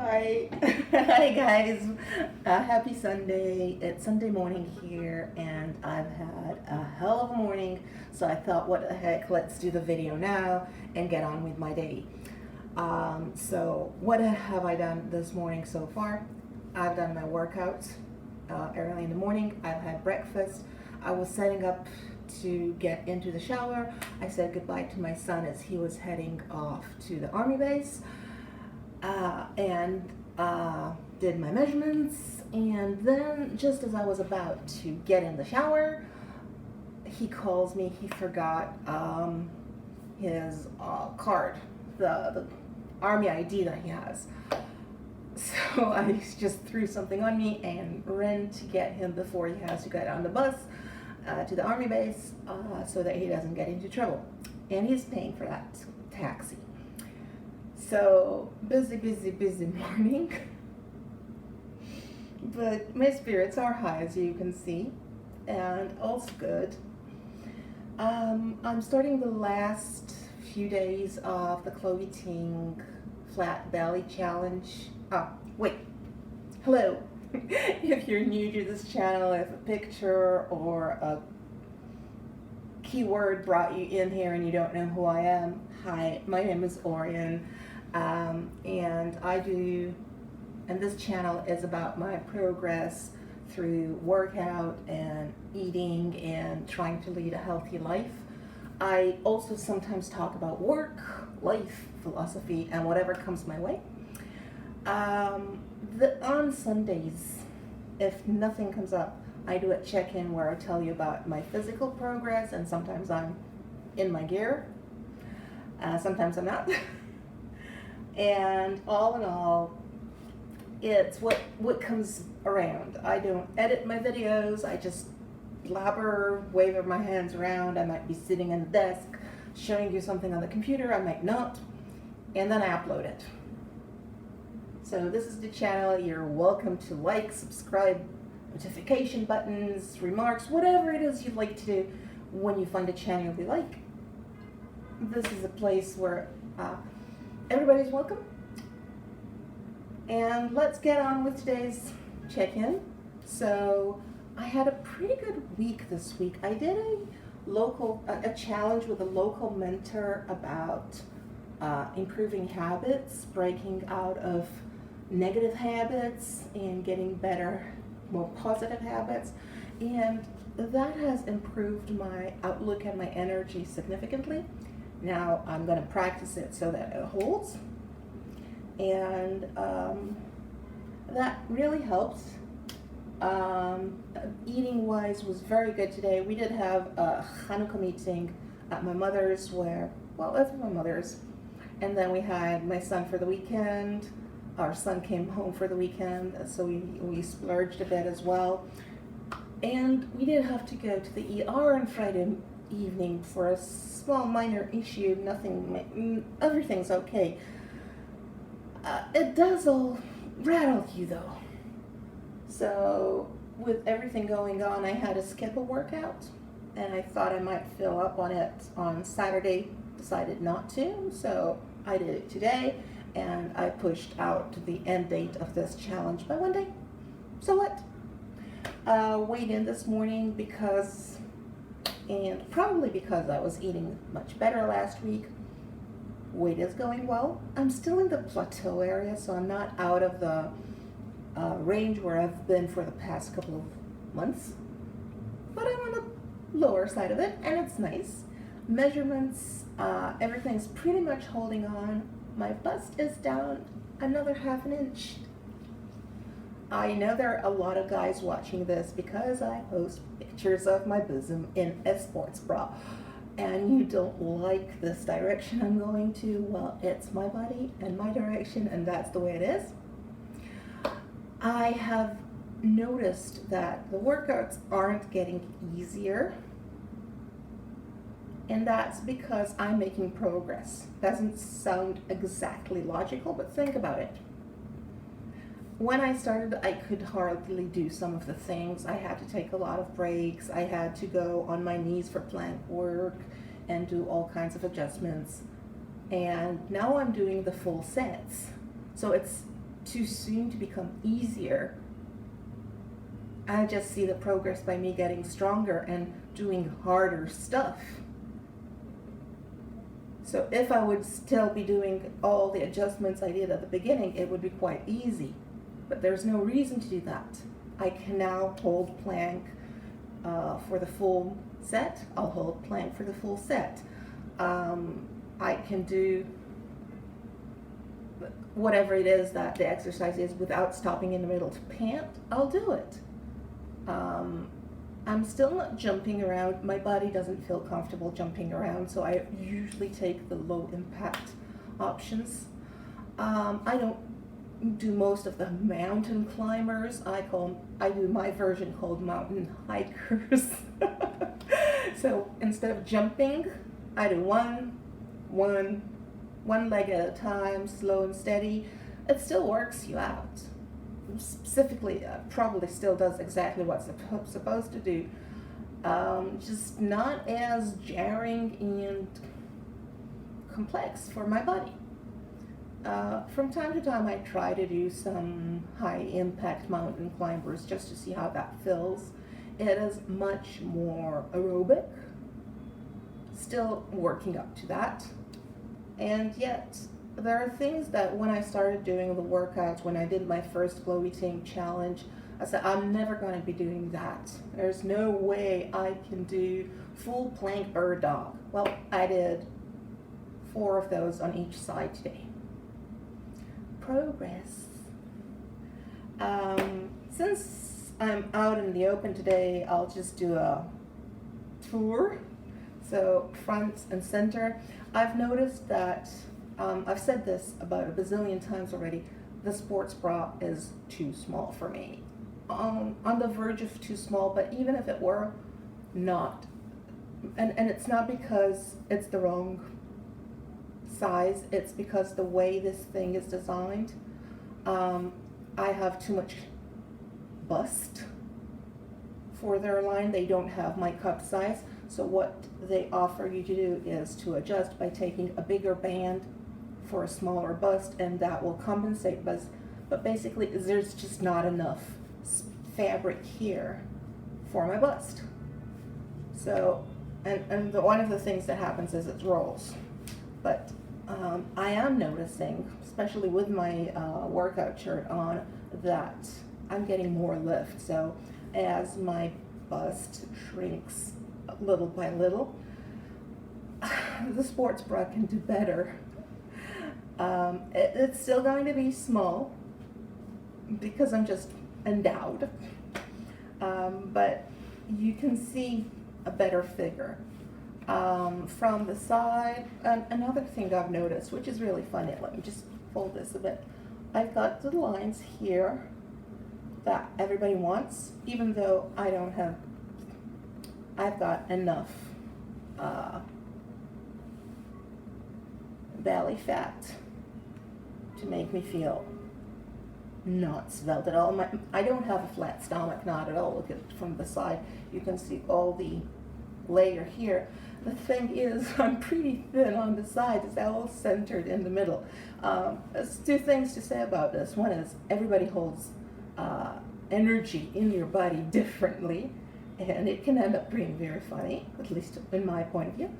Hi, hi guys. Happy Sunday. It's Sunday morning here, and I've had a hell of a morning. So I thought, what the heck? Let's do the video now and get on with my day. So what have I done this morning so far? I've done my workouts early in the morning. I've had breakfast. I was setting up to get into the shower. I said goodbye to my son as he was heading off to the army base. And did my measurements, and then just as I was about to get in the shower, he calls me. He forgot his card, the army ID that he has. So I just threw something on me and ran to get him before he has to get on the bus to the army base so that he doesn't get into trouble. And he's paying for that taxi. So busy morning. But my spirits are high, as you can see, and all's good. I'm starting the last few days of the Chloe Ting Flat Belly Challenge. Oh, wait. Hello. If you're new to this channel, if a picture or a keyword brought you in here and you don't know who I am, hi, my name is Orion. And this channel is about my progress through workout and eating and trying to lead a healthy life. I also sometimes talk about work, life, philosophy, and whatever comes my way. On Sundays, if nothing comes up, I do a check-in where I tell you about my physical progress, and sometimes I'm in my gear, sometimes I'm not. And all in all, it's what comes around. I don't edit my videos. I just blabber, wave my hands around. I might be sitting at the desk showing you something on the computer. I might not. And then I upload it. So this is the channel. You're welcome to like, subscribe, notification buttons, remarks, whatever it is you'd like to do when you find a channel you like. This is a place where everybody's welcome. And let's get on with today's check-in. So I had a pretty good week this week. I did a challenge with a local mentor about improving habits, breaking out of negative habits and getting better, more positive habits. And that has improved my outlook and my energy significantly. Now I'm going to practice it so that it holds, and that really helps. Eating wise was very good today. We did have a Hanukkah meeting at my mother's that's my mother's, and then we had my son for the weekend. Our son came home for the weekend, so we splurged a bit as well. And we did have to go to the ER on Friday evening for a small minor issue. Everything's okay. It does all rattle you though. So with everything going on, I had to skip a workout, and I thought I might fill up on it on Saturday. Decided not to, so I did it today, and I pushed out the end date of this challenge by one day. So what? Weighed in this morning and probably because I was eating much better last week. Weight is going well. I'm still in the plateau area, so I'm not out of the range where I've been for the past couple of months. But I'm on the lower side of it, and it's nice. Measurements, everything's pretty much holding on. My bust is down another ½ inch. I know there are a lot of guys watching this because I post pictures of my bosom in a sports bra, and you don't like this direction I'm going to. Well, it's my body and my direction, and that's the way it is. I have noticed that the workouts aren't getting easier, and that's because I'm making progress. Doesn't sound exactly logical, but think about it. When I started, I could hardly do some of the things. I had to take a lot of breaks. I had to go on my knees for plank work and do all kinds of adjustments. And now I'm doing the full sets. So it's too soon to become easier. I just see the progress by me getting stronger and doing harder stuff. So if I would still be doing all the adjustments I did at the beginning, it would be quite easy. But there's no reason to do that. I can now hold plank for the full set. I'll hold plank for the full set. I can do whatever it is that the exercise is without stopping in the middle to pant. I'll do it. I'm still not jumping around. My body doesn't feel comfortable jumping around, so I usually take the low impact options. I don't do most of the mountain climbers. I do my version called mountain hikers. So instead of jumping, I do one leg at a time, slow and steady. It still works you out. Specifically, probably still does exactly what it's supposed to do. Just not as jarring and complex for my body. From time to time, I try to do some high impact mountain climbers just to see how that feels. It is much more aerobic. Still working up to that. And yet, there are things that when I started doing the workouts, when I did my first Glow Eating challenge, I said, I'm never going to be doing that. There's no way I can do full plank bird dog. Well, I did 4 of those on each side today. Progress. Since I'm out in the open today, I'll just do a tour. So front and center. I've noticed that I've said this about a bazillion times already. The sports bra is too small for me. On the verge of too small, but even if it were not, and it's not because it's the wrong size, it's because the way this thing is designed, I have too much bust for their line. They don't have my cup size. So what they offer you to do is to adjust by taking a bigger band for a smaller bust, and that will compensate. But basically, there's just not enough fabric here for my bust. So, one of the things that happens is it rolls. But I am noticing, especially with my workout shirt on, that I'm getting more lift. So as my bust shrinks little by little, the sports bra can do better. It's still going to be small because I'm just endowed, but you can see a better figure from the side. Another thing I've noticed, which is really funny, let me just fold this a bit. I've got the lines here that everybody wants, even though I don't have. I've got enough belly fat to make me feel not svelte at all. I don't have a flat stomach, not at all. Look at it from the side. You can see all the layer here. The thing is, I'm pretty thin on the sides. It's all centered in the middle. There's 2 things to say about this. One is everybody holds energy in your body differently, and it can end up being very funny, at least in my point of view.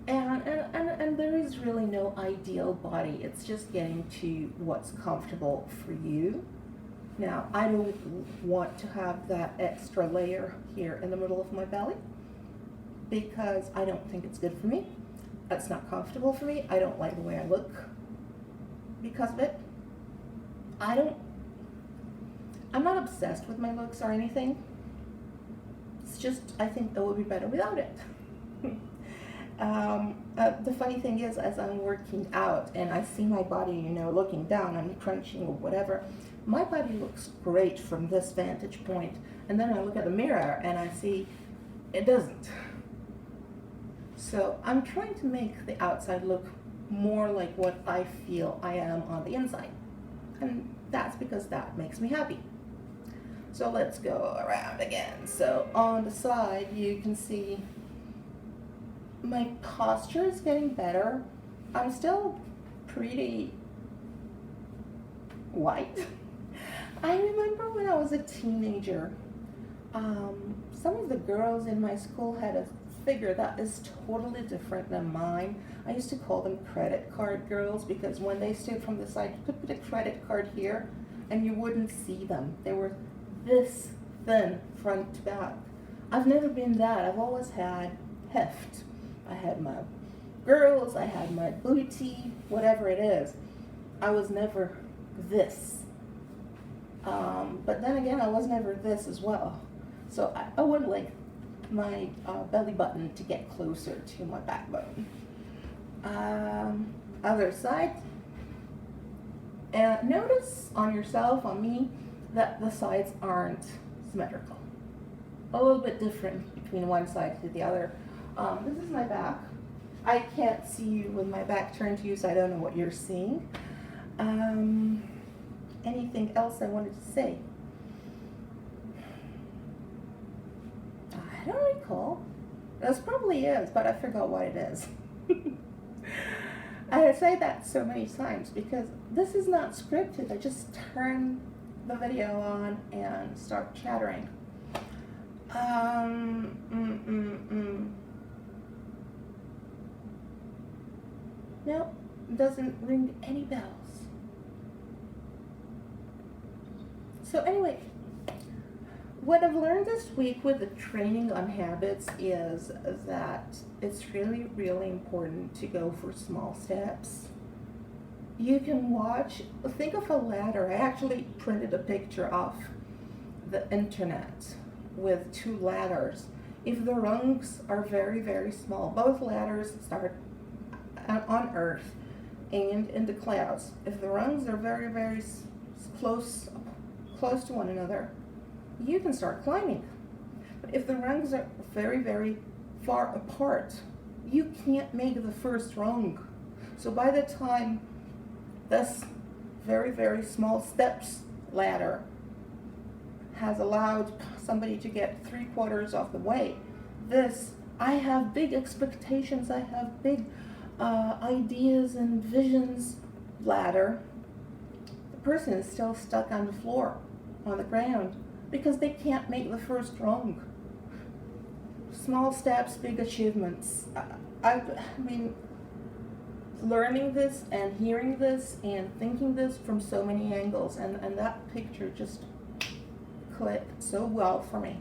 And there is really no ideal body. It's just getting to what's comfortable for you. Now, I don't want to have that extra layer here in the middle of my belly because I don't think it's good for me. It's not comfortable for me. I don't like the way I look because of it. I'm not obsessed with my looks or anything. It's just, I think it would be better without it. The funny thing is, as I'm working out and I see my body, looking down, I'm crunching or whatever, my body looks great from this vantage point. And then I look at the mirror and I see it doesn't. So I'm trying to make the outside look more like what I feel I am on the inside. And that's because that makes me happy. So let's go around again. So on the side, you can see my posture is getting better. I'm still pretty white. I remember when I was a teenager, some of the girls in my school had a figure that is totally different than mine. I used to call them credit card girls because when they stood from the side, you could put a credit card here and you wouldn't see them. They were this thin front to back. I've never been that. I've always had heft. I had my girls, I had my booty, whatever it is. I was never this. But then again, I was never this as well. So I would like my belly button to get closer to my backbone. Other side. And notice on yourself, on me, that the sides aren't symmetrical. A little bit different between one side to the other. This is my back. I can't see you with my back turned to you, so I don't know what you're seeing. Anything else I wanted to say? I don't recall. This probably is, but I forgot what it is. I say that so many times because this is not scripted. I just turn the video on and start chattering. No, doesn't ring any bells. So anyway, what I've learned this week with the training on habits is that it's really, really important to go for small steps. You can think of a ladder. I actually printed a picture off the internet with 2 ladders. If the rungs are very, very small, both ladders start on Earth and in the clouds. If the rungs are very, very close to one another, you can start climbing. But if the rungs are very, very far apart, you can't make the first rung. So by the time this very, very small steps ladder has allowed somebody to get 3/4 of the way, I have big expectations, I have big ideas and visions ladder, the person is still stuck on the floor, on the ground, because they can't make the first rung. Small steps, big achievements. I mean, learning this and hearing this and thinking this from so many angles, and that picture just clicked so well for me.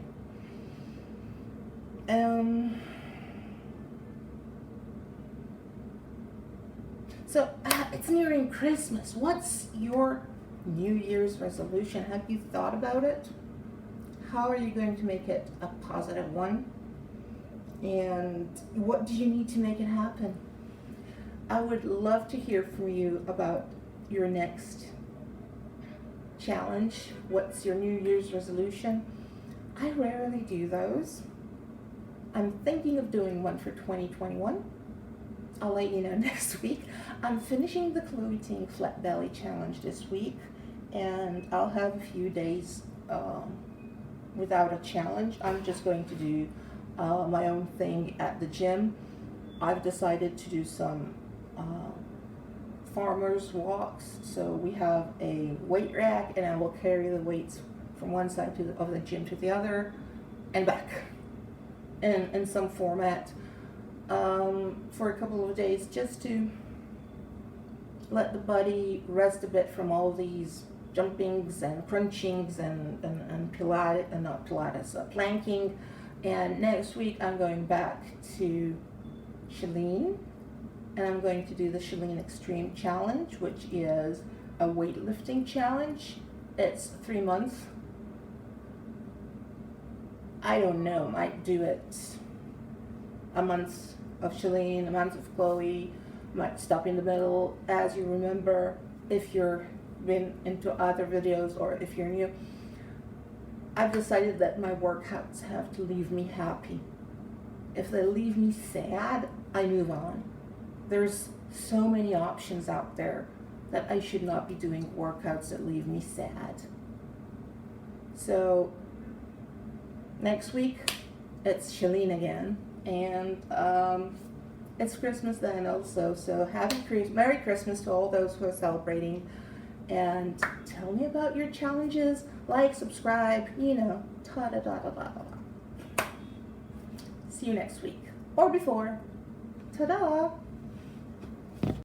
So it's nearing Christmas. What's your New Year's resolution? Have you thought about it? How are you going to make it a positive one? And what do you need to make it happen? I would love to hear from you about your next challenge. What's your New Year's resolution? I rarely do those. I'm thinking of doing one for 2021. I'll let you know next week. I'm finishing the Chloe Ting Flat Belly Challenge this week, and I'll have a few days without a challenge. I'm just going to do my own thing at the gym. I've decided to do some farmers walks. So we have a weight rack, and I will carry the weights from one side of the gym to the other and back in some format for a couple of days, just to let the body rest a bit from all these jumpings and crunchings and Pilates, and not Pilates, planking. And next week I'm going back to Chalene, and I'm going to do the Chalene Extreme Challenge, which is a weightlifting challenge. It's 3 months. I don't know, might do it a month of Chalene, a month of Chloe, might stop in the middle. As you remember, if you've been into other videos or if you're new, I've decided that my workouts have to leave me happy. If they leave me sad, I move on. There's so many options out there that I should not be doing workouts that leave me sad. So next week it's Chalene again, and it's Christmas then also. So Merry Christmas to all those who are celebrating, and tell me about your challenges. Like, subscribe, you know, ta-da-da-da-da. See you next week. Or before. Ta-da!